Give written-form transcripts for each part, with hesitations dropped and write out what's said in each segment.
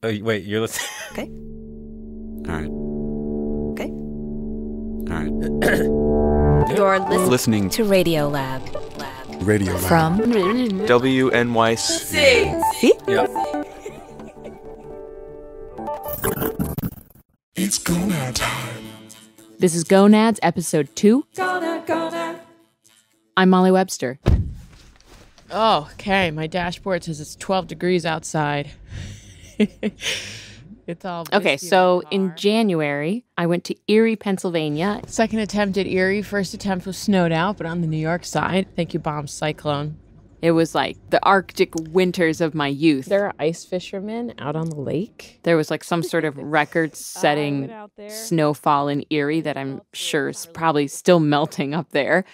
Oh, wait, you're listening? Okay. All right. Okay. All right. You're Listening to Radiolab. Radiolab. From WNYC. See? Yeah. It's Gonad time. This is Gonads, episode 2. I'm Molly Webster. Oh, okay. My dashboard says it's 12 degrees outside. It's all okay. So in January, I went to Erie, Pennsylvania. Second attempt at Erie. First attempt was snowed out, but on the New York side. Thank you, bomb cyclone. It was like the Arctic winters of my youth. There are ice fishermen out on the lake. There was like some sort of record-setting snowfall in Erie that I'm sure is probably still melting up there.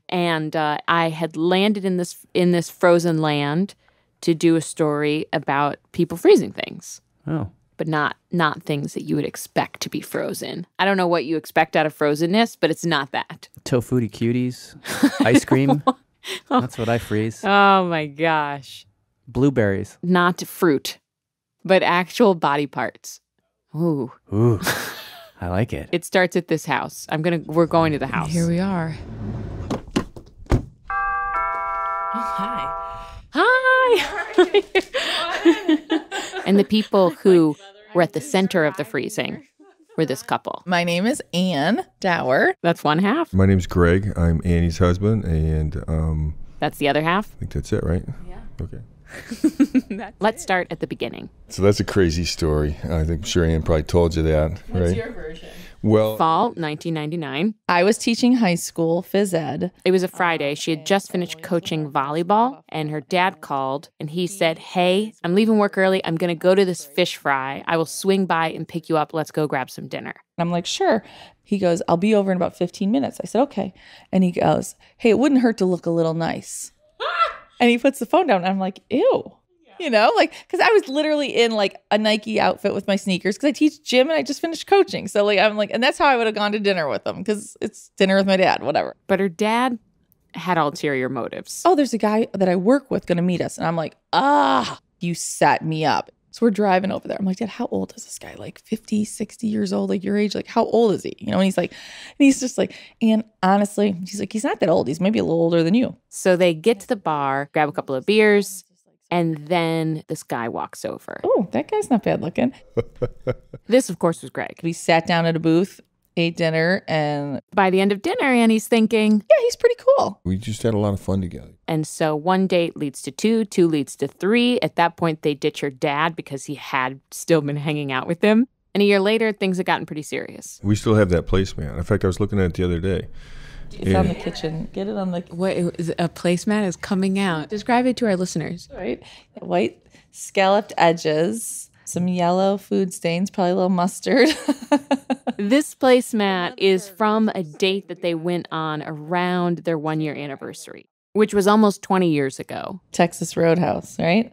And I had landed in this frozen land to do a story about people freezing things. Oh. But not things that you would expect to be frozen. I don't know what you expect out of frozenness, but it's not that. Tofuti cuties, ice cream. That's what I freeze. Oh my gosh. Blueberries. Not fruit, but actual body parts. Ooh. Ooh. I like it. It starts at this house. We're going to the house. Here we are. Oh, hi. And the people who were at the center of the freezing were this couple. My name is Annie Dauer. That's one half. My name's Greg. I'm Annie's husband, and That's the other half. I think that's it, right? Yeah. Okay. Let's start at the beginning. So that's a crazy story. I think sure Ann probably told you that, right? What's your version? Well, Fall 1999. I was teaching high school phys ed. It was a Friday. She had just finished coaching volleyball, and her dad called, and he said, "Hey, I'm leaving work early. I'm going to go to this fish fry. I will swing by and pick you up. Let's go grab some dinner." I'm like, sure. He goes, I'll be over in about 15 minutes. I said, okay. And he goes, hey, it wouldn't hurt to look a little nice. And he puts the phone down, and I'm like, ew. You know, like, because I was literally in like a Nike outfit with my sneakers because I teach gym and I just finished coaching. So like, I'm like, and that's how I would have gone to dinner with him because it's dinner with my dad, whatever. But her dad had ulterior motives. Oh, there's a guy that I work with going to meet us. And I'm like, you set me up. So we're driving over there. I'm like, Dad, how old is this guy? Like 50, 60 years old, like your age? Like, how old is he? You know, and he's just like, and honestly, he's like, he's not that old. He's maybe a little older than you. So they get to the bar, grab a couple of beers, and then this guy walks over. Oh, that guy's not bad looking. This, of course, was Greg. We sat down at a booth, ate dinner, and by the end of dinner, Annie's thinking, yeah, he's pretty cool. we just had a lot of fun together. and so one date leads to two, two leads to three. At that point, they ditch her dad because he had still been hanging out with them. And a year later, things had gotten pretty serious. We still have that placemat. In fact, I was looking at it the other day. It's on the kitchen. Get it on the What, a placemat is coming out. Describe it to our listeners. right. White scalloped edges, some yellow food stains, probably a little mustard. This placemat is from a date that they went on around their 1-year anniversary, which was almost 20 years ago. Texas Roadhouse, right?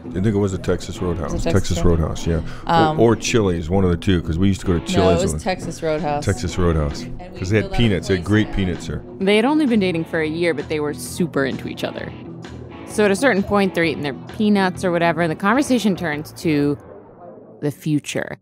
I think it was a Texas Roadhouse. Was it Texas Roadhouse, yeah. Or Chili's, one of the two, because we used to go to Chili's. No, it was on Texas Roadhouse. Texas Roadhouse. Because they had peanuts. They had great peanuts there. They had only been dating for a year, but they were super into each other. So at a certain point, they're eating their peanuts or whatever, and the conversation turns to the future.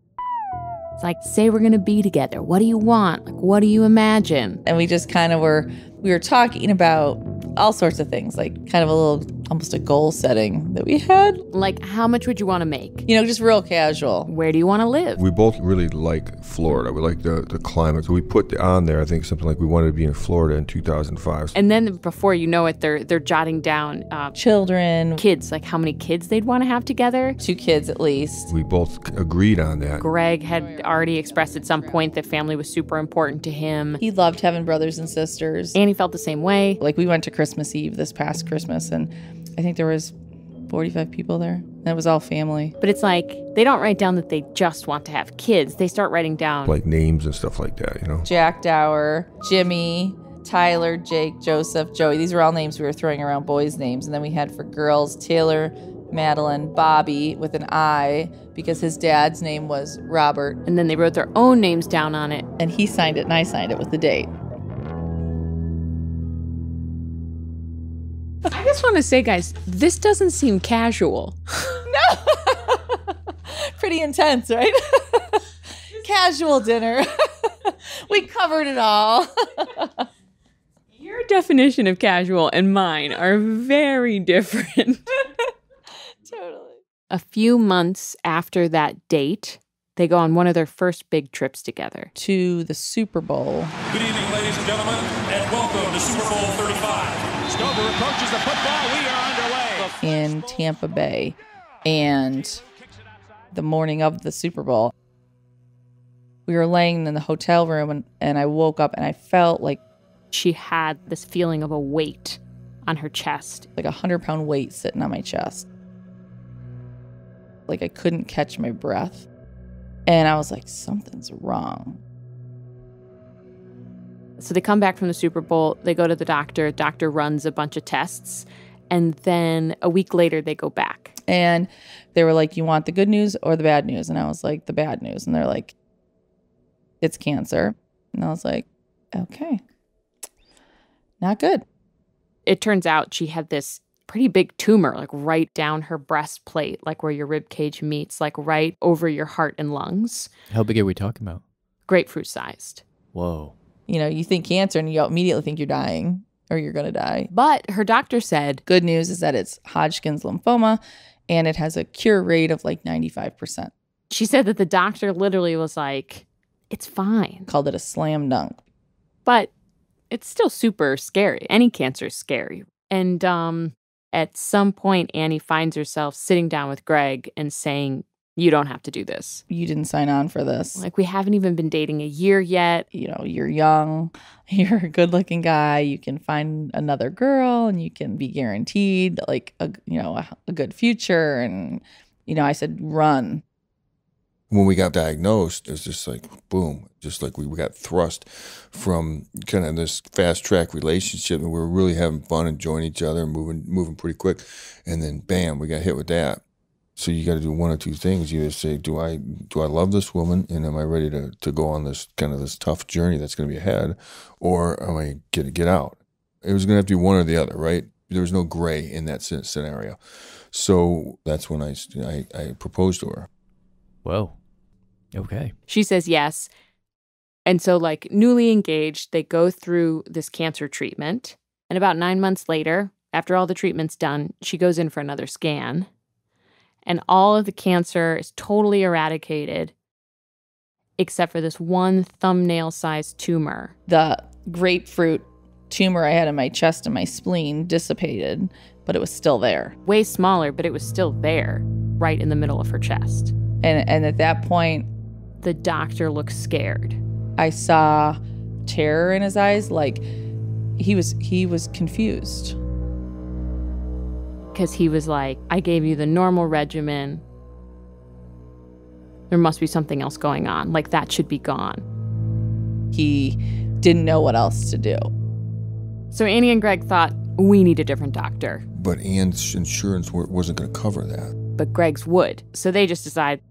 It's like, say we're going to be together. What do you want? Like, what do you imagine? And we just kind of we were talking about all sorts of things, like kind of a little, almost a goal setting that we had. Like, how much would you want to make? You know, just real casual. Where do you want to live? We both really like Florida. We like the climate. So we put on there, I think, something like we wanted to be in Florida in 2005. And then before you know it, they're jotting down Children. kids, like how many kids they'd want to have together. 2 kids at least. We both agreed on that. Greg had already expressed at some point that family was super important to him. He loved having brothers and sisters. Annie felt the same way. Like we went to Christmas Eve this past Christmas, and I think there was 45 people there. And it was all family. But it's like, they don't write down that they just want to have kids. They start writing down Like names and stuff like that, you know? Jack Dauer, Jimmy, Tyler, Jake, Joseph, Joey. These were all names we were throwing around, boys' names. And then we had for girls, Taylor, Madeline, Bobby with an I, because his dad's name was Robert. and then they wrote their own names down on it. And he signed it and I signed it with the date. I just want to say, guys, this doesn't seem casual. Pretty intense, right? Casual dinner. We covered it all. Your definition of casual and mine are very different. Totally. A few months after that date, they go on one of their first big trips together. To the Super Bowl. Good evening, ladies and gentlemen, and welcome to Super Bowl 35. Stover approaches the football. We are underway. In Tampa Bay. And the morning of the Super Bowl, we were laying in the hotel room, and I woke up and I felt like she had this feeling of a weight on her chest. Like 100-pound weight sitting on my chest. Like I couldn't catch my breath. And I was like, something's wrong. So they come back from the Super Bowl. They go to the doctor. Doctor runs a bunch of tests. And then a week later, they go back. And they were like, you want the good news or the bad news? And I was like, the bad news. And they're like, it's cancer. And I was like, okay. Not good. It turns out she had this pretty big tumor, like right down her breastplate, like where your rib cage meets, like right over your heart and lungs. How big are we talking about? Grapefruit sized. Whoa. You know, you think cancer and you immediately think you're dying or you're going to die. But her doctor said, good news is that it's Hodgkin's lymphoma and it has a cure rate of like 95%. She said that the doctor literally was like, it's fine. Called it a slam dunk. But it's still super scary. Any cancer is scary. And at some point, Annie finds herself sitting down with Greg and saying, you don't have to do this. You didn't sign on for this. Like, we haven't even been dating a year yet. You know, you're young. You're a good-looking guy. You can find another girl and you can be guaranteed, like, a good future. And, you know, I said, run. When we got diagnosed, it was just like, boom, just like we got thrust from kind of this fast-track relationship, and we were really having fun, enjoying each other, moving pretty quick, and then bam, we got hit with that. So you got to do one of two things. You either say, do I love this woman, and am I ready to go on this kind of this tough journey that's going to be ahead, or am I going to get out? It was going to have to be one or the other, right? There was no gray in that scenario. So that's when I proposed to her. Whoa. Okay. She says yes. And so, like, newly engaged, they go through this cancer treatment. And about 9 months later, after all the treatment's done, she goes in for another scan. And all of the cancer is totally eradicated, except for this one thumbnail-sized tumor. The grapefruit tumor I had in my chest and my spleen dissipated, but it was still there. Way smaller, but it was still there, right in the middle of her chest. And at that point, the doctor looked scared. I saw terror in his eyes, like he was confused. Because he was like, I gave you the normal regimen. There must be something else going on. Like, that should be gone. He didn't know what else to do. So Annie and Greg thought, we need a different doctor. But Ann's insurance wasn't going to cover that. But Greg's would. So they just decided,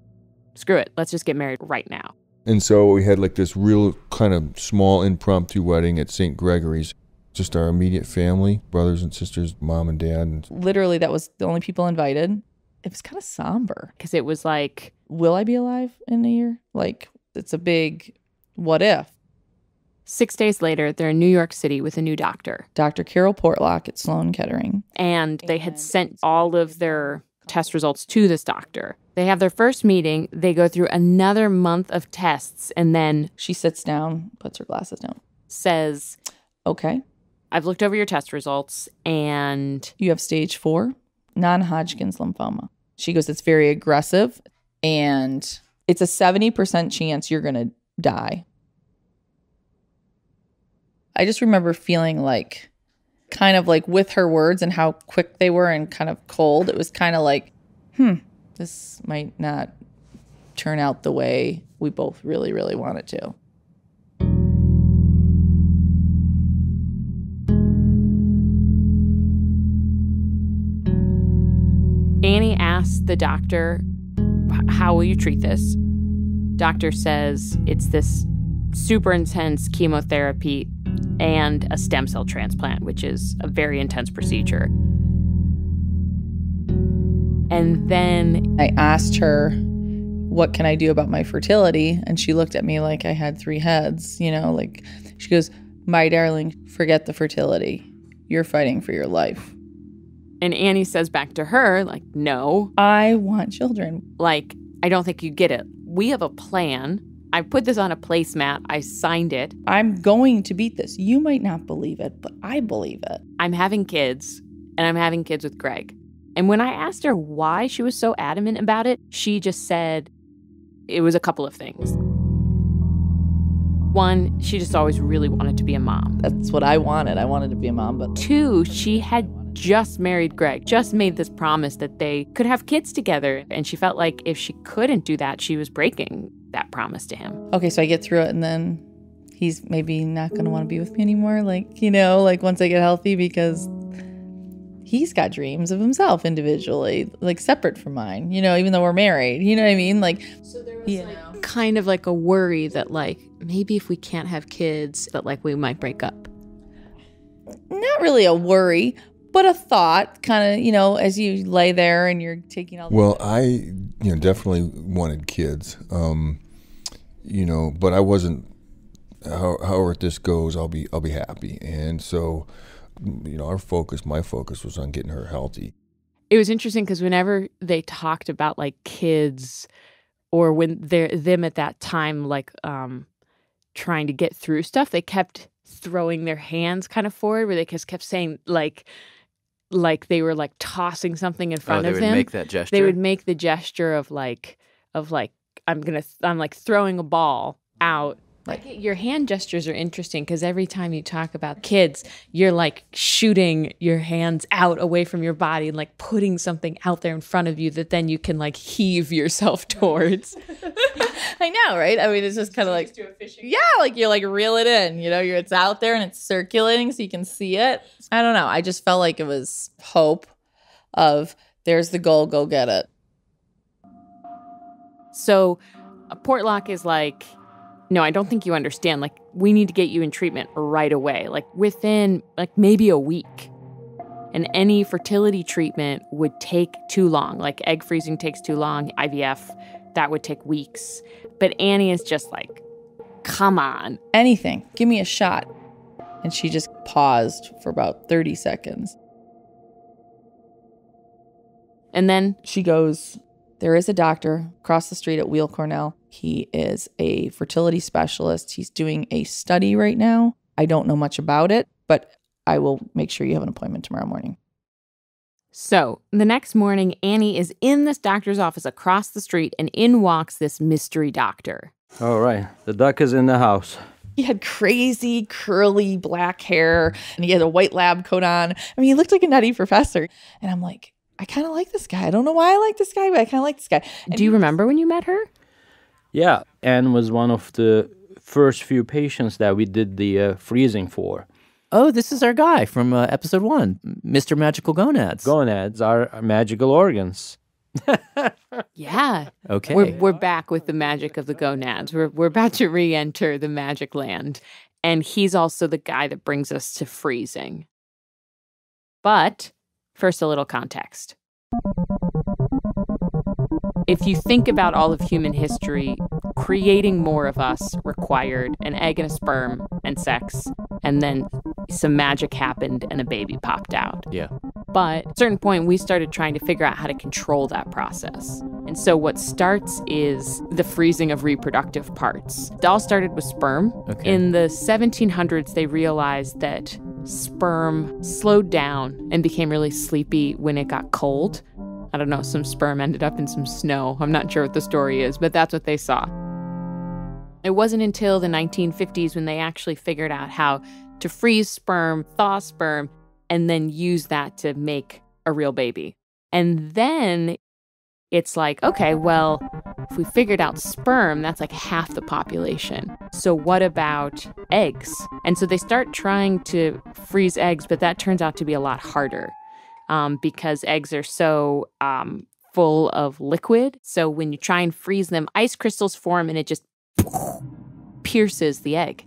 screw it, let's just get married right now. And so we had like this real kind of small impromptu wedding at St. Gregory's. Just our immediate family, brothers and sisters, mom and dad. Literally, that was the only people invited. It was kind of somber. Because it was like, will I be alive in a year? Like, it's a big what if. 6 days later, they're in New York City with a new doctor. Dr. Carol Portlock at Sloan Kettering. And they had sent all of their test results to this doctor. They have their first meeting. They go through another month of tests. And then she sits down, puts her glasses down. Says, okay. I've looked over your test results and... you have stage 4, non-Hodgkin's lymphoma. She goes, it's very aggressive and it's a 70% chance you're going to die. I just remember feeling like, kind of like with her words and how quick they were and kind of cold, it was kind of like, this might not turn out the way we both really, really want it to. Annie asked the doctor, how will you treat this? Doctor says it's this super intense chemotherapy and a stem cell transplant, which is a very intense procedure. And then I asked her, what can I do about my fertility? And she looked at me like I had 3 heads, like she goes, my darling, forget the fertility. You're fighting for your life. And Annie says back to her, like, no. I want children. Like, I don't think you get it. We have a plan. I put this on a placemat. I signed it. I'm going to beat this. You might not believe it, but I believe it. I'm having kids, and I'm having kids with Greg. And when I asked her why she was so adamant about it, she just said it was a couple of things. One, she just always really wanted to be a mom. That's what I wanted. I wanted to be a mom. But 2, she had just married Greg, just made this promise that they could have kids together. And she felt like if she couldn't do that, she was breaking that promise to him. Okay, so I get through it, and then he's maybe not going to want to be with me anymore. Like once I get healthy, because he's got dreams of himself individually, like separate from mine, even though we're married. You know what I mean? Like, so there was kind of like a worry that like maybe if we can't have kids, that like we might break up. Not really a worry, but a thought, kind of, as you lay there and you're taking all. Well, I definitely wanted kids, but I wasn't. However this goes, I'll be happy, and so. My focus was on getting her healthy. It was interesting because whenever they talked about like kids, or when them at that time like trying to get through stuff, they kept throwing their hands kind of forward, where they just kept saying like they were like tossing something in front of them. They would make that gesture. They would make the gesture of like I'm like throwing a ball out. Like your hand gestures are interesting because every time you talk about kids, you're like shooting your hands out away from your body and like putting something out there in front of you that then you can like heave yourself towards. I know, right? I mean, it's just kind of like, like you like reel it in, it's out there and it's circulating so you can see it. I don't know. I just felt like it was hope of there's the goal, go get it. So Portlock is like, no, I don't think you understand. Like, we need to get you in treatment right away, like within like maybe a week. And any fertility treatment would take too long. Like egg freezing takes too long. IVF, that would take weeks. But Annie is just like, come on. Anything. Give me a shot. And she just paused for about 30 seconds. And then she goes, there is a doctor across the street at Weill Cornell. He is a fertility specialist. He's doing a study right now. I don't know much about it, but I will make sure you have an appointment tomorrow morning. So the next morning, Annie is in this doctor's office across the street, and in walks this mystery doctor. All right, the duck is in the house. He had crazy, curly black hair, and he had a white lab coat on. I mean, he looked like a nutty professor. And I'm like, I kind of like this guy. I don't know why I like this guy, but I kind of like this guy. And do you remember when you met her? Yeah, Anne was one of the first few patients that we did the freezing for. Oh, this is our guy from episode 1, Mr. Magical Gonads. Gonads are magical organs. Yeah. Okay. We're back with the magic of the gonads. We're about to re-enter the magic land. And he's also the guy that brings us to freezing. But first, a little context. If you think about all of human history, creating more of us required an egg and a sperm and sex, and then some magic happened and a baby popped out. Yeah. But at a certain point, we started trying to figure out how to control that process. And so what starts is the freezing of reproductive parts. It all started with sperm. Okay. In the 1700s, they realized that sperm slowed down and became really sleepy when it got cold. I don't know, some sperm ended up in some snow. I'm not sure what the story is, but that's what they saw. It wasn't until the 1950s when they actually figured out how to freeze sperm, thaw sperm, and then use that to make a real baby. And then it's like, okay, well, if we figured out sperm, that's like half the population. So what about eggs? And so they start trying to freeze eggs, but that turns out to be a lot harder. Because eggs are so full of liquid. So when you try and freeze them, ice crystals form and it just pierces the egg.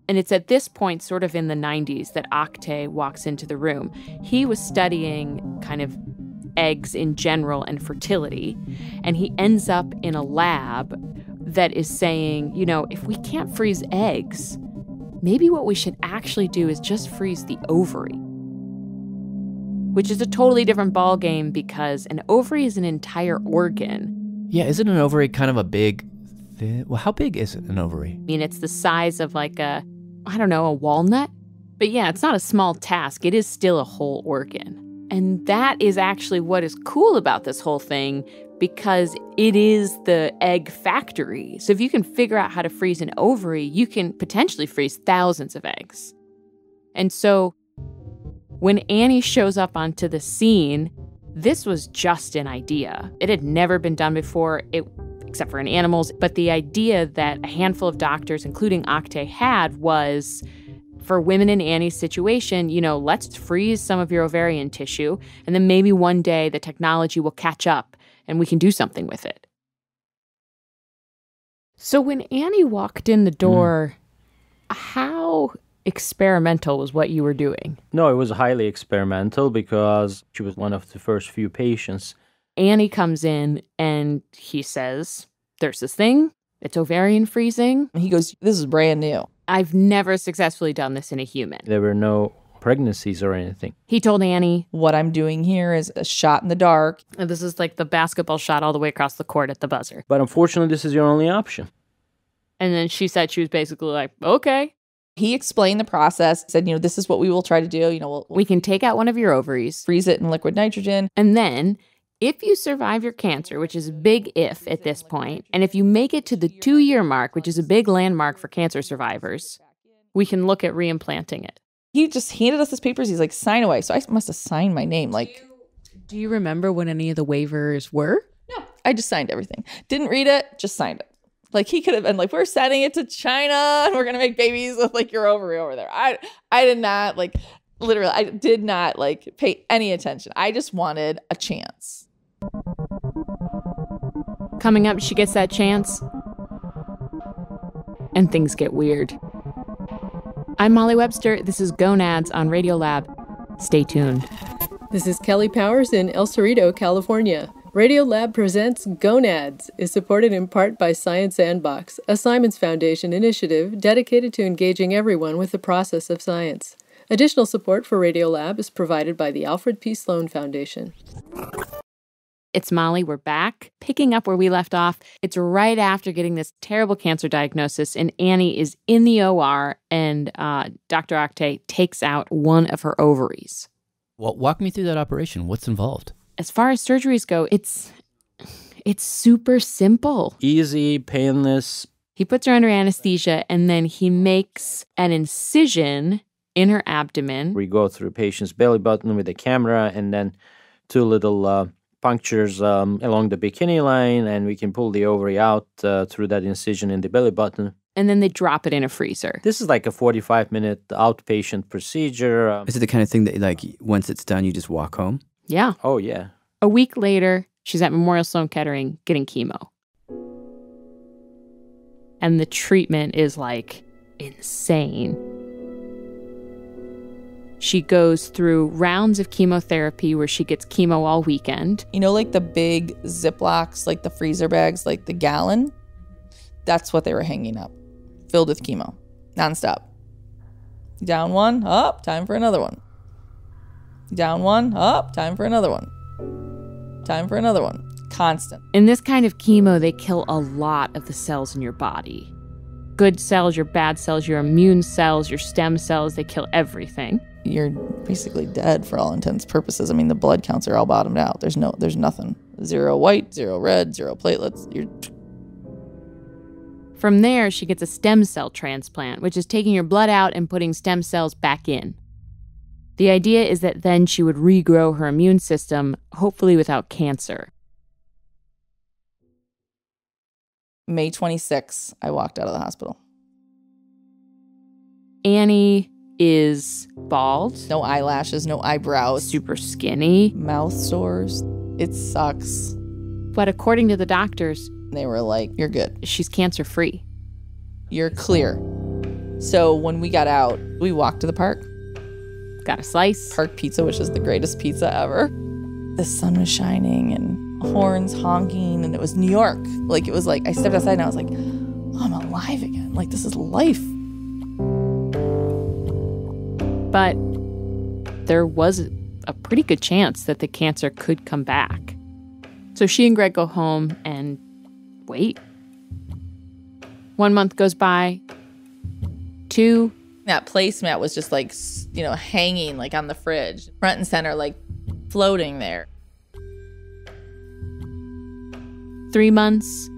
And it's at this point, sort of in the 90s, that Octay walks into the room. He was studying kind of eggs in general and fertility. And he ends up in a lab that is saying, you know, if we can't freeze eggs, maybe what we should actually do is just freeze the ovary. Which is a totally different ballgame because an ovary is an entire organ. Yeah, isn't an ovary kind of a big thing? Well, how big is an ovary? I mean, it's the size of like a walnut. But yeah, it's not a small task. It is still a whole organ. And that is actually what is cool about this whole thing because it is the egg factory. So if you can figure out how to freeze an ovary, you can potentially freeze thousands of eggs. And so when Annie shows up onto the scene, this was just an idea. It had never been done before, except for in animals. But the idea that a handful of doctors, including Octay, had was, for women in Annie's situation, you know, let's freeze some of your ovarian tissue, and then maybe one day the technology will catch up and we can do something with it. So when Annie walked in the door, how experimental was what you were doing? No, it was highly experimental because she was one of the first few patients. Annie comes in and he says, there's this thing, it's ovarian freezing. He goes, this is brand new. I've never successfully done this in a human. There were no pregnancies or anything. He told Annie, what I'm doing here is a shot in the dark. And this is like the basketball shot all the way across the court at the buzzer. But unfortunately, this is your only option. And then she said she was basically like, okay. He explained the process, said, you know, this is what we will try to do. You know, we can take out one of your ovaries, freeze it in liquid nitrogen. And then if you survive your cancer, which is a big if at this point, and if you make it to the 2-year mark, which is a big landmark for cancer survivors, we can look at reimplanting it. He just handed us his papers. He's like, sign away. So I must have signed my name. Like, do you remember what any of the waivers were? No, I just signed everything. Didn't read it, just signed it. Like, he could have been like, we're sending it to China and we're going to make babies with like your ovary over there. I did not like, literally, I did not like pay any attention. I just wanted a chance. Coming up, she gets that chance and things get weird. I'm Molly Webster. This is Gonads on Radiolab. Stay tuned. This is Kelly Powers in El Cerrito, California. Radiolab Presents Gonads is supported in part by Science Sandbox, a Simons Foundation initiative dedicated to engaging everyone with the process of science. Additional support for Radiolab is provided by the Alfred P. Sloan Foundation. It's Molly. We're back, picking up where we left off. It's right after getting this terrible cancer diagnosis, and Annie is in the OR, and Dr. Octay takes out one of her ovaries. Well, walk me through that operation. What's involved? As far as surgeries go, it's super simple. Easy, painless. He puts her under anesthesia, and then he makes an incision in her abdomen. We go through patient's belly button with a camera, and then 2 little punctures along the bikini line, and we can pull the ovary out through that incision in the belly button. And then they drop it in a freezer. This is like a 45-minute outpatient procedure. Is it the kind of thing that, like, once it's done, you just walk home? Yeah. Oh, yeah. A week later, she's at Memorial Sloan Kettering getting chemo. And the treatment is, like, insane. She goes through rounds of chemotherapy where she gets chemo all weekend. You know, like the big Ziplocs, like the freezer bags, like the gallon? That's what they were hanging up, filled with chemo, nonstop. Down one, up, time for another one. Down one, up, time for another one. Time for another one. Constant. In this kind of chemo, they kill a lot of the cells in your body. Good cells, your bad cells, your immune cells, your stem cells, they kill everything. You're basically dead for all intents and purposes. I mean, the blood counts are all bottomed out. There's nothing. 0 white, 0 red, 0 platelets. From there, she gets a stem cell transplant, which is taking your blood out and putting stem cells back in. The idea is that then she would regrow her immune system, hopefully without cancer. May 26th, I walked out of the hospital. Annie is bald. No eyelashes, no eyebrows. Super skinny. Mouth sores. It sucks. But according to the doctors, they were like, you're good. She's cancer-free. You're clear. So when we got out, we walked to the park. Got a slice. Park pizza, which is the greatest pizza ever. the sun was shining and horns honking, and it was New York. Like, it was like, I stepped outside and I was like, oh, I'm alive again. Like, this is life. But there was a pretty good chance that the cancer could come back. So she and Greg go home and wait. 1 month goes by. 2. That placemat was just like, you know, hanging like on the fridge, front and center, like floating there. 3 months.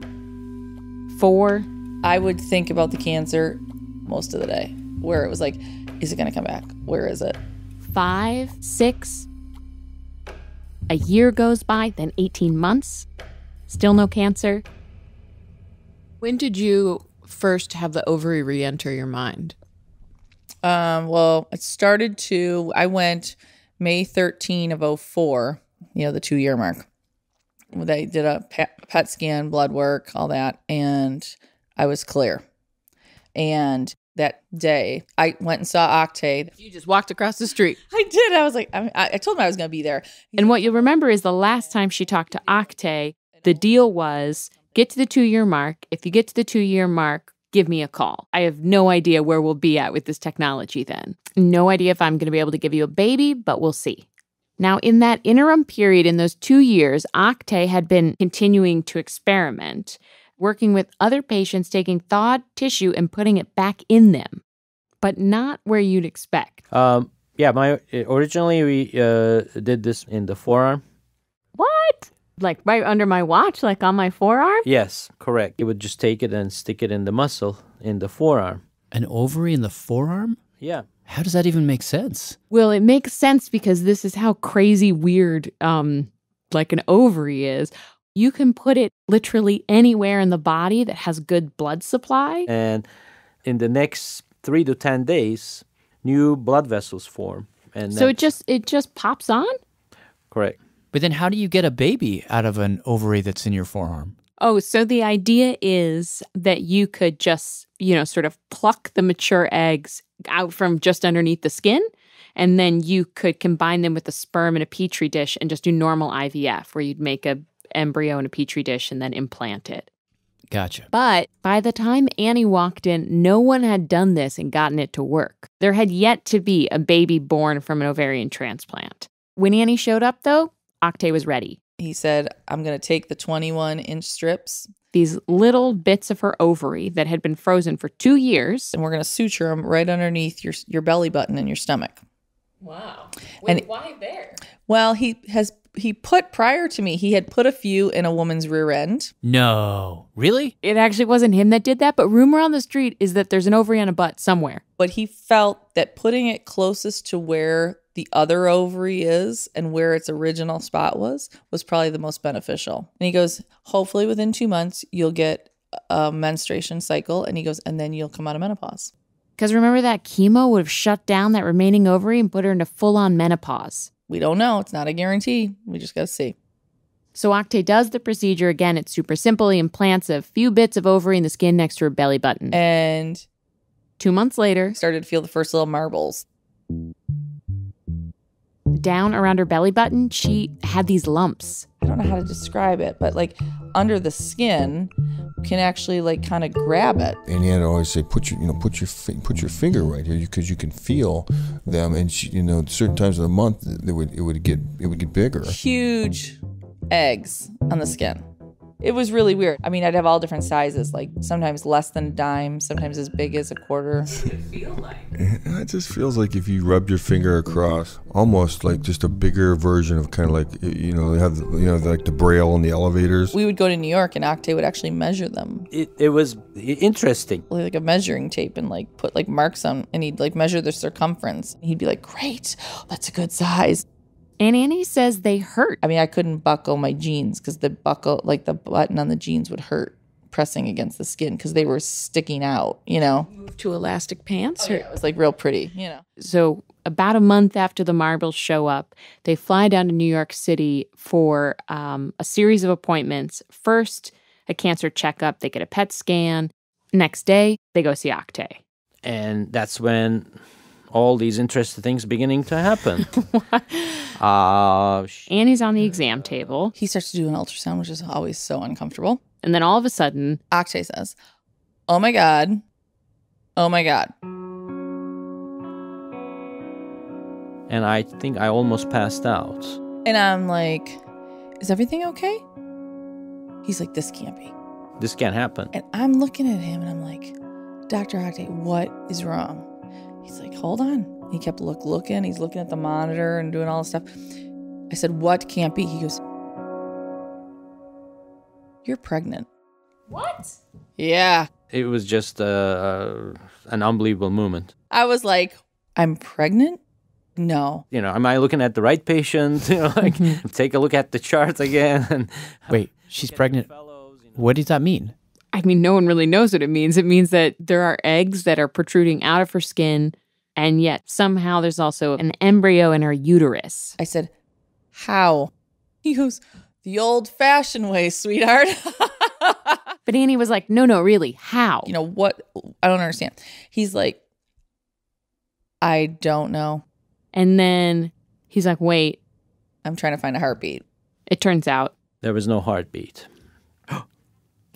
4. I would think about the cancer most of the day, where it was like, is it going to come back? Where is it? 5, 6. A year goes by, then 18 months. Still no cancer. When did you first have the ovary re-enter your mind? Well, it started I went May 13 of 04, you know, the 2-year mark. They did a PET scan, blood work, all that, and I was clear. And that day, I went and saw Octay. You just walked across the street. I did. I was like, I told him I was going to be there. And what you'll remember is the last time she talked to Octay, the deal was get to the 2-year mark. If you get to the 2-year mark, give me a call. I have no idea where we'll be at with this technology then. No idea if I'm going to be able to give you a baby, but we'll see. Now, in that interim period, in those 2 years, Octay had been continuing to experiment, working with other patients, taking thawed tissue and putting it back in them, but not where you'd expect. Originally we did this in the forearm. What? Like right under my watch, like on my forearm? Yes, correct. You would just take it and stick it in the muscle in the forearm. An ovary in the forearm? Yeah. How does that even make sense? Well, it makes sense because this is how crazy weird like an ovary is. You can put it literally anywhere in the body that has good blood supply. And in the next 3 to 10 days, new blood vessels form. And so it just pops on? Correct. But then how do you get a baby out of an ovary that's in your forearm? Oh, so the idea is that you could just, sort of pluck the mature eggs out from just underneath the skin, and then you could combine them with the sperm in a petri dish and just do normal IVF, where you'd make a embryo in a petri dish and then implant it. Gotcha. But by the time Annie walked in, no one had done this and gotten it to work. There had yet to be a baby born from an ovarian transplant. When Annie showed up, though, Octay was ready. He said, I'm going to take the 21-inch strips, these little bits of her ovary that had been frozen for 2 years, and we're going to suture them right underneath your belly button and your stomach. Wow. Wait, why there? Well, prior to me, he had put a few in a woman's rear end. No. Really? It actually wasn't him that did that, but rumor on the street is that there's an ovary on a butt somewhere. But he felt that putting it closest to where the other ovary is and where its original spot was probably the most beneficial. And he goes, hopefully within 2 months, you'll get a menstruation cycle. And he goes, and then you'll come out of menopause. Because remember that chemo would have shut down that remaining ovary and put her into full-on menopause. We don't know. It's not a guarantee. We just got to see. So Octay does the procedure again. It's super simple. He implants a few bits of ovary in the skin next to her belly button. And 2 months later, started to feel the first little marbles. Down around her belly button, she had these lumps. I don't know how to describe it, but like under the skin, you can actually like kind of grab it. And he had to always say, put your finger right here, because you can feel them. And certain times of the month, it would get bigger. Huge eggs on the skin. It was really weird. I mean, I'd have all different sizes, like sometimes less than a dime, sometimes as big as a quarter. What does it feel like? It just feels like if you rub your finger across, almost like just a bigger version of kind of like, they have, like the braille in the elevators. We would go to New York and Octay would actually measure them. It was interesting. Like a measuring tape and like put like marks on, and he'd like measure the circumference. He'd be like, great, that's a good size. And Annie says they hurt. I mean, I couldn't buckle my jeans because the button on the jeans would hurt pressing against the skin because they were sticking out, Move to elastic pants? It was like real pretty, So about a month after the marbles show up, they fly down to New York City for a series of appointments. First, a cancer checkup. They get a PET scan. Next day, they go see Octay. And that's when all these interesting things beginning to happen. Annie's on the exam table. He starts to do an ultrasound, which is always so uncomfortable. And then all of a sudden, Akshay says, "Oh my God. Oh my God." And I think I almost passed out. And I'm like, "Is everything okay?" He's like, "This can't be. This can't happen. And I'm looking at him and I'm like, "Dr. Akshay, what is wrong?" He's like, "Hold on." He kept looking. He's looking at the monitor and doing all this stuff. I said, "What can't be?" He goes, "You're pregnant." what? Yeah. It was just an unbelievable moment. I was like, "I'm pregnant?" No. Am I looking at the right patient? Take a look at the chart again. And Wait, she's pregnant. What does that mean? I mean, no one really knows what it means. It means that there are eggs that are protruding out of her skin, and yet somehow there's also an embryo in her uterus. I said, "How?" He goes, "The old-fashioned way, sweetheart." But Annie was like, no, really, how? What? I don't understand. He's like, "I don't know." And then he's like, wait. I'm trying to find a heartbeat. It turns out there was no heartbeat.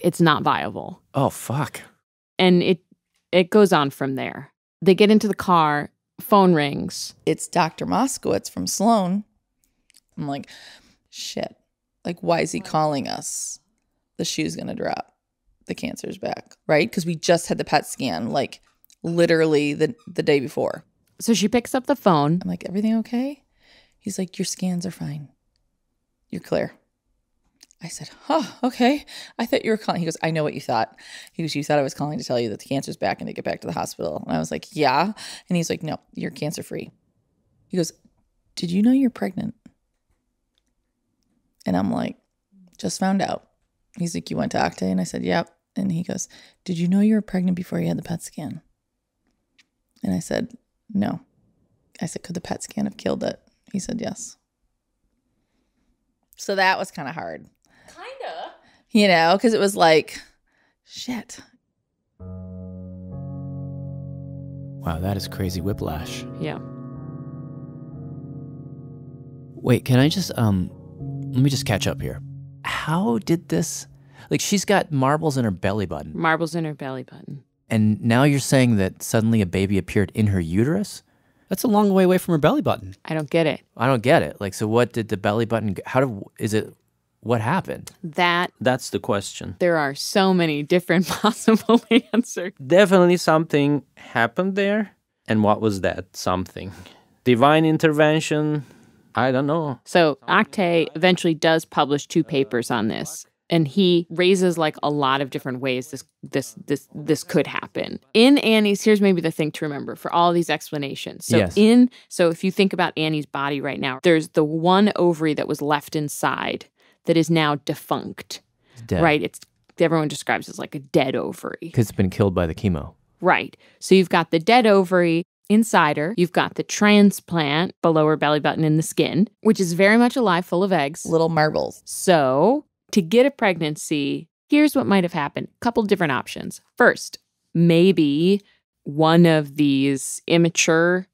it's not viable. Oh, fuck. And it goes on from there. They get into the car, phone rings. It's Dr. Moskowitz from Sloan. I'm like, shit. Like, why is he calling us? The shoe's going to drop. The cancer's back, right? Because we just had the PET scan, like, literally the day before. So she picks up the phone. I'm like, "Everything okay?" He's like, "Your scans are fine. You're clear." I said, "Oh, okay. I thought you were calling." He goes, "I know what you thought." He goes, "You thought I was calling to tell you that the cancer's back and to get back to the hospital." And I was like, "Yeah." And he's like, "No, you're cancer free." He goes, "Did you know you're pregnant?" And I'm like, "Just found out." He's like, "You went to Akshay?" And I said, "Yep." And he goes, "Did you know you were pregnant before you had the PET scan?" And I said, "No." I said, "Could the PET scan have killed it?" He said, "Yes." So that was kind of hard. Kinda. Because it was like, shit. Wow, that is crazy whiplash. Yeah. Wait, can I just, let me just catch up here. How did this, like, she's got marbles in her belly button. Marbles in her belly button. And now you're saying that suddenly a baby appeared in her uterus? That's a long way away from her belly button. I don't get it. I don't get it. Like, so what did the belly button, what happened? That's the question. There are so many different possible answers. Definitely something happened there. And what was that something? Divine intervention? I don't know. So Akshay eventually does publish 2 papers on this. And he raises like a lot of different ways this could happen. In Annie's, here's maybe the thing to remember for all these explanations. So yes. So if you think about Annie's body right now, there's the one ovary that was left inside that is now defunct. Dead. Right? Everyone describes it as like a dead ovary. Because it's been killed by the chemo. Right. So you've got the dead ovary inside her. You've got the transplant below her belly button in the skin, which is very much alive, full of eggs. Little marbles. So to get a pregnancy, here's what might have happened. A couple different options. First, maybe one of these immature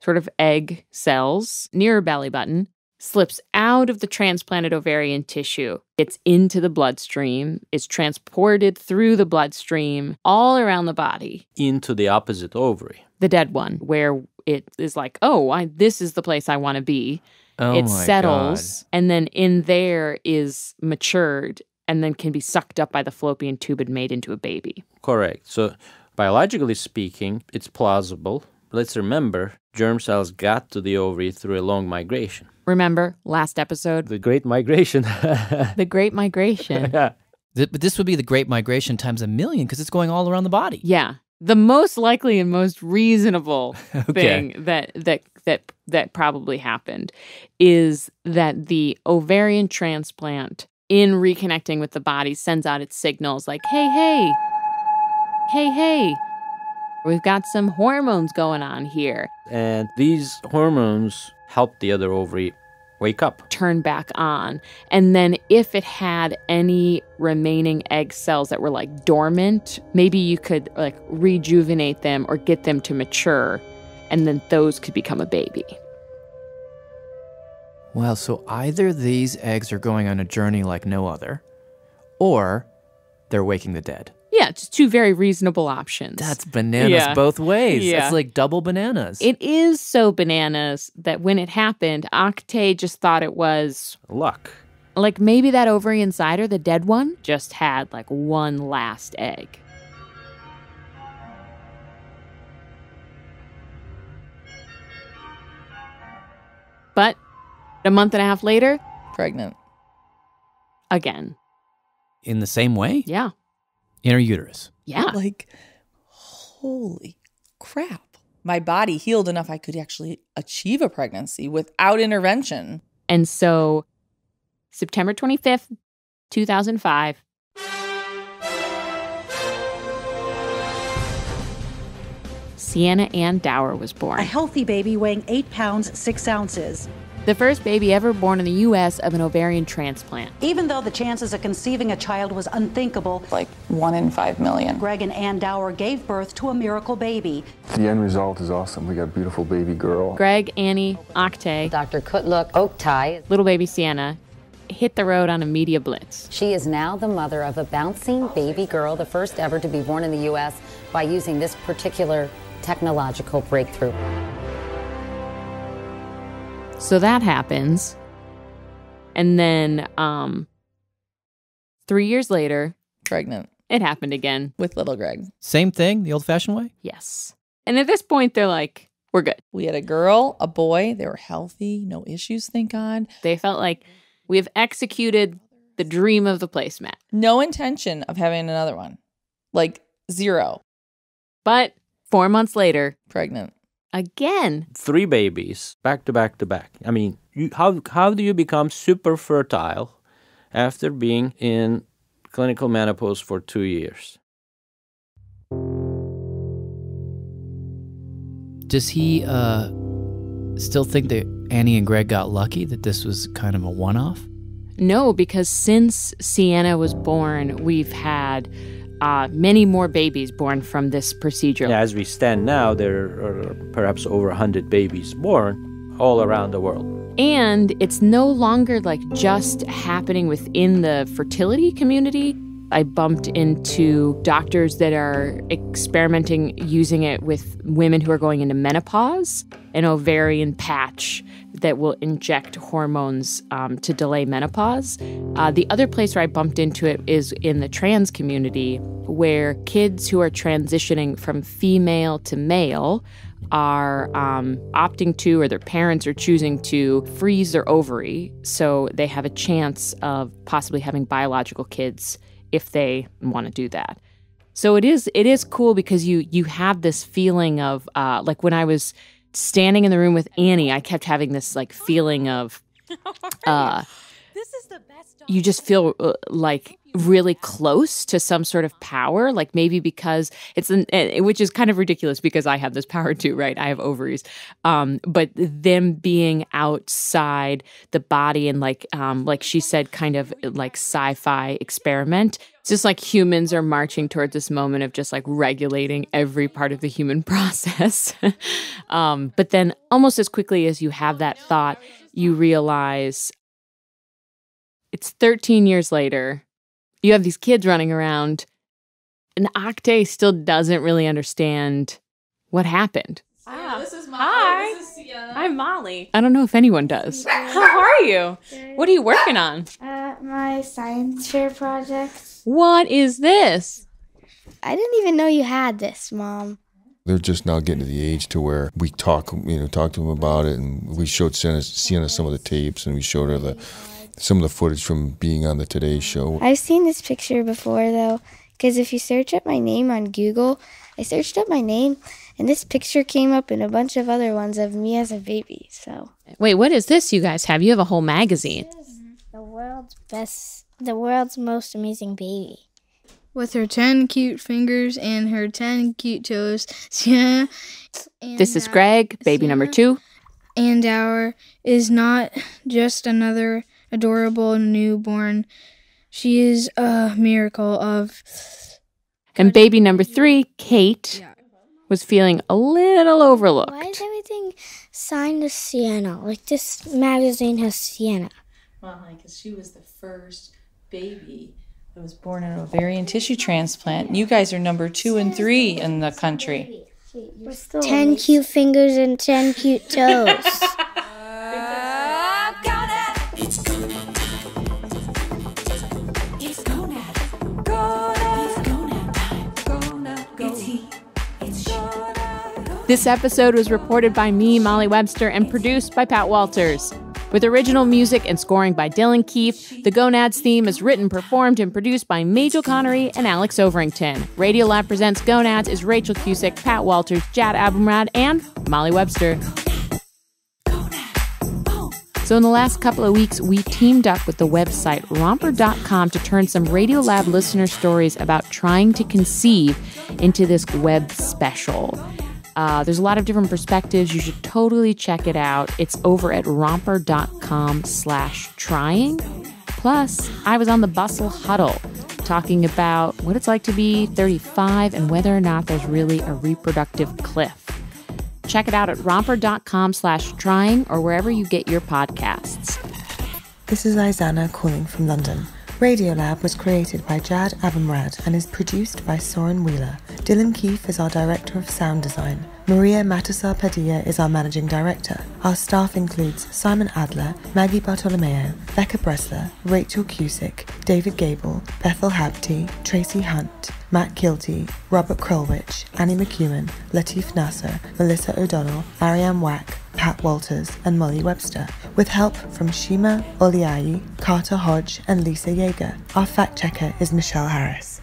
sort of egg cells near her belly button slips out of the transplanted ovarian tissue. It's into the bloodstream, is transported through the bloodstream all around the body. Into the opposite ovary. The dead one, where it is like, this is the place I want to be. It settles, and then in there is matured, and then can be sucked up by the fallopian tube and made into a baby. Correct. So biologically speaking, it's plausible. Let's remember, germ cells got to the ovary through a long migration. Remember, last episode? The Great Migration. The Great Migration. But this would be the Great Migration times 1,000,000 because it's going all around the body. Yeah. The most likely and most reasonable thing that probably happened is that the ovarian transplant, in reconnecting with the body, sends out its signals like, hey, we've got some hormones going on here. And these hormones help the other ovary wake up. Turn back on. And then if it had any remaining egg cells that were like dormant, maybe you could like rejuvenate them or get them to mature. and then those could become a baby. Well, so either these eggs are going on a journey like no other, or they're waking the dead. Yeah, it's two very reasonable options. That's bananas both ways. Yeah. It's like double bananas. It is so bananas that when it happened, Octay just thought it was Luck. like maybe that ovary inside her, the dead one, just had like one last egg. But a month and a half later, Pregnant. again. In the same way? Yeah. In her uterus. Yeah. Like, holy crap. My body healed enough I could actually achieve a pregnancy without intervention. And so September 25th, 2005, Sienna Ann Dauer was born. A healthy baby weighing 8 pounds, 6 ounces. The first baby ever born in the U.S. of an ovarian transplant. Even though the chances of conceiving a child was unthinkable, Like 1 in 5 million. Greg and Ann Dauer gave birth to a miracle baby. The end result is awesome. We got a beautiful baby girl. Greg, Annie, Octay, Dr. Kutluk Oktay. little baby Sienna, hit the road on a media blitz. She is now the mother of a bouncing baby girl, the first ever to be born in the U.S. by using this particular technological breakthrough. So that happens. And then 3 years later, Pregnant. it happened again. With little Greg. Same thing, the old-fashioned way? Yes. And at this point, they're like, we're good. We had a girl, a boy. They were healthy. No issues, thank God. They felt like we have executed the dream of the placemat. No intention of having another one. Like 0. But 4 months later, Pregnant. again. 3 babies, back to back to back. I mean, how do you become super fertile after being in clinical menopause for 2 years? Does he still think that Annie and Greg got lucky, that this was kind of a one-off? No, because since Sienna was born, we've had many more babies born from this procedure. Yeah, as we stand now, there are perhaps over 100 babies born all around the world. And it's no longer like just happening within the fertility community. I bumped into doctors that are experimenting using it with women who are going into menopause, an ovarian patch that will inject hormones to delay menopause. The other place where I bumped into it is in the trans community, where kids who are transitioning from female to male are opting to, or their parents are choosing to, freeze their ovary so they have a chance of possibly having biological kids if they want to do that. So it is cool because you have this feeling of like when I was standing in the room with Annie, I kept having this like feeling of This is the best dog. You just feel like really close to some sort of power, like maybe because which is kind of ridiculous because I have this power too, right? I have ovaries. But them being outside the body and like she said, kind of like sci-fi experiment. It's just like humans are marching towards this moment of just like regulating every part of the human process. But then almost as quickly as you have that thought, you realize it's 13 years later. You have these kids running around, and Octay still doesn't really understand what happened. Wow. This is Molly. Hi. This is Sienna. I'm Molly. I don't know if anyone does. How are you? What are you working on? My science fair project. What is this? I didn't even know you had this, Mom. They're just now getting to the age to where we talk to them about it, and we showed Sienna some of the tapes, and we showed her some of the footage from being on the Today Show. I've seen this picture before, though, because if you search up my name on Google, I searched up my name, and this picture came up in a bunch of other ones of me as a baby, so. Wait, what is this you guys have? You have a whole magazine. The world's most amazing baby. With her 10 cute fingers and her 10 cute toes. Yeah. This is Greg, baby number 2. Ann Dauer is not just another adorable newborn. She is a miracle of... And baby number 3, Kate. was feeling a little overlooked. Why is everything signed to Sienna? Like, this magazine has Sienna. Well, because she was the first baby that was born in an ovarian tissue transplant. You guys are number 2 and 3 in the country. 10 cute fingers and 10 cute toes. This episode was reported by me, Molly Webster, and produced by Pat Walters. With original music and scoring by Dylan Keefe, the Gonads theme is written, performed, and produced by Majel Connery and Alex Overington. Radiolab Presents Gonads is Rachel Cusick, Pat Walters, Jad Abumrad, and Molly Webster. So in the last couple of weeks, we teamed up with the website romper.com to turn some Radiolab listener stories about trying to conceive into this web special. There's a lot of different perspectives. You should totally check it out. It's over at romper.com/trying. Plus, I was on the Bustle Huddle talking about what it's like to be 35 and whether or not there's really a reproductive cliff. Check it out at romper.com/trying or wherever you get your podcasts. This is Isana calling from London. Radiolab was created by Jad Abumrad and is produced by Soren Wheeler. Dylan Keefe is our Director of Sound Design. Maria Matasar Padilla is our Managing Director. Our staff includes Simon Adler, Maggie Bartolomeo, Becca Bressler, Rachel Cusick, David Gable, Bethel Habti, Tracy Hunt, Matt Kilty, Robert Krulwich, Annie McEwen, Latif Nasser, Melissa O'Donnell, Ariane Wack, Pat Walters, and Molly Webster, with help from Shima Oliayi, Carter Hodge, and Lisa Yeager. Our fact checker is Michelle Harris.